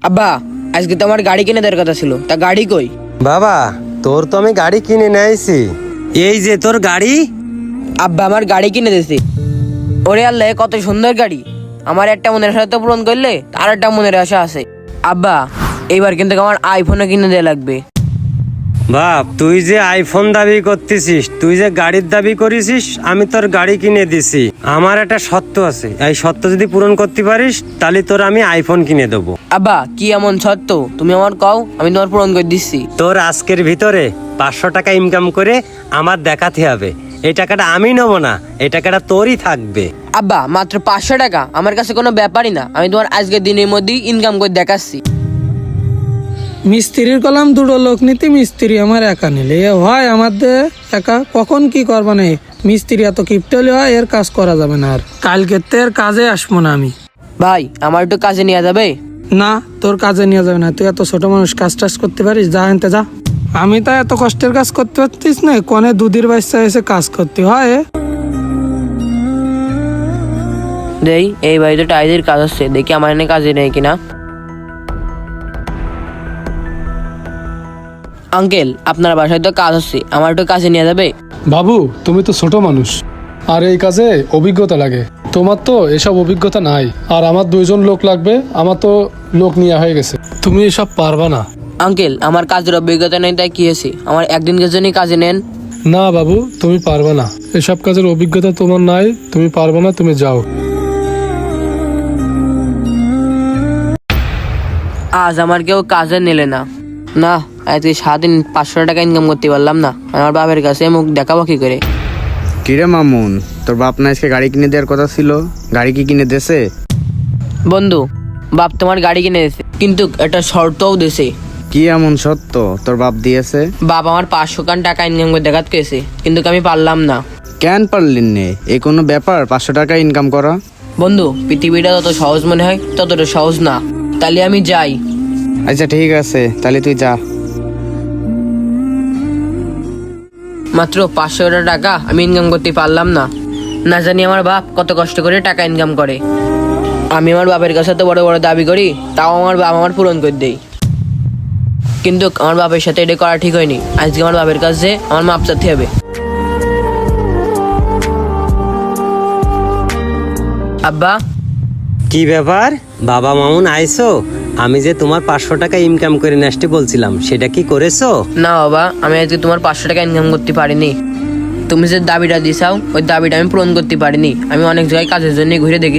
আব্বা, আজকে তো আমার গাড়ি কিনে দেওয়ার কথা ছিল, তা গাড়ি কই? বাবা, তোর তো আমি গাড়ি কিনে নিয়েছি। এই যে তোর গাড়ি। আব্বা, আমার গাড়ি কিনে দিয়েছে। ওরে আল্লাহ, কত সুন্দর গাড়ি! আমার একটা মনের আশা তো পূরণ করলে আর একটা মনের আশা আছে। আব্বা, এইবার কিন্তু আমার আইফোনও কিনে দেওয়া লাগবে। বাপ, তুই যে আইফোন দাবি করতেছিস, তুই যে গাড়ির দাবি করেছিস, আমি তোর গাড়ি কিনে দিছি। আমার একটা শর্ত আছে, এই শর্ত যদি পূরণ করতে পারিস তাহলে তোর আমি আইফোন কিনে দেবো। আব্বা, কি এমন সত্য? তুমি আমার কও, আমি তোমার পূরণ করে দিচ্ছি। তোর আজকের ভিতরে 500 টাকা ইনকাম করে আমার দেখাতে হবে। এই টাকাটা আমি নেবো না, এই টাকাটা তোরই থাকবে। আব্বা, মাত্র 500 টাকা আমার কাছে কোনো ব্যাপারই না। আমি তোমার আজকের দিনের মধ্যেই ইনকাম করে দেখাচ্ছি। মিস্ত্রির কলাম দুটো লোক নিতে, মিস্ত্রি আমার একা নিলে এ হয় আমাদের একা কখন কি করবা নেই। মিস্ত্রি এত কিপটেলি হয়, এর কাজ করা যাবে না। আর কালকে এর কাজে আসবো না আমি। ভাই, আমার একটু কাজে নিয়ে যাবে? না, তোর কাজে নিয়ে যাবে না। তুই এত ছোট মানুষ, কাজ টাজ করতে পারিস? যা আনতে যা। আমি তো এত কষ্টের কাজ করতে পারতিস না, কনে দুধের বাচ্চা এসে কাজ করতে হয়। দেই, এই বাড়িতে টাইজের কাজ হচ্ছে, দেখি আমার এনে কাজে নেই কিনা। আঙ্কেল, আপনার বাসায় তো কাজ হচ্ছে, আমার একটু কাজে নিয়ে যাবে? বাবু, তুমি তো ছোট মানুষ, আর এই কাজে অভিজ্ঞতা লাগে। তোমার তো এসব অভিজ্ঞতা নাই, আর আমার 2জন লোক লাগবে। আমার তো লোক নেওয়া হয়ে গেছে, তুমি এসব পারবা না। আঙ্কেল, আমার কাজের অভিজ্ঞতা নেই, তাই কি হয়েছে? আমার একদিনের জন্যই কাজে নেন। না বাবু, তুমি পারবা না, এসব কাজের অভিজ্ঞতা তোমার নাই, তুমি পারবা না, তুমি যাও। আজ আমার কেউ কাজে নিলে না। না, আজকে সারাদিন 500 টাকা ইনকাম করতে পারলাম না। আমার বাবার কাছে মুখ দেখাবো কি করে? কিরে মামুন, তোর বাপ না আজকে গাড়ি কিনে দেওয়ার কথা ছিল, গাড়ি কি কিনে দেছে? বন্ধু, বাপ তোমার গাড়ি কিনে দিয়েছে, কিন্তু একটা শর্তও দিয়েছে। কি এমন সত্য তোর বাপ দিয়েছে? বাপ আমার 500 টাকা ইনকাম করে দেখাতে গেছে, কিন্তু আমি পারলাম না। কেন পারলেন নে? এ কোনো ব্যাপার 500 টাকা ইনকাম করা? বন্ধু, পৃথিবীটা তত সহজ মনে হয়, ততটা সহজ না। তাহলে আমি যাই। আচ্ছা ঠিক আছে, তাহলে তুই যা। মাত্র 500 টাকা আমি ইনকাম করতে পারলাম না। না জানি আমার বাপ কত কষ্ট করে টাকা ইনকাম করে। আমি আমার বাপের কাছে তো বড় বড় দাবি করি, তাও আমার বাপ আমার পূরণ করে দেয়। কিন্তু আমার বাপের সাথে এটা করা ঠিক হয়নি। আজকে আমার বাপের কাছে আমার মাপ চাইতে হবে। আব্বা, কি ব্যাপার বাবা, মামুন আইসো? আমি যে তোমার 500 টাকা ইনকাম করে নেস্টে বলছিলাম, সেটা কি করেছো? না বাবা, আমি আজকে তোমার 500 টাকা ইনকাম করতে পারিনি। তুমি যে দাবিটা দিছাও, ওই দাবিটা আমি পূরণ করতে পারিনি। আমি অনেক জায়গায় কাজের জন্য ঘুরে দেখি।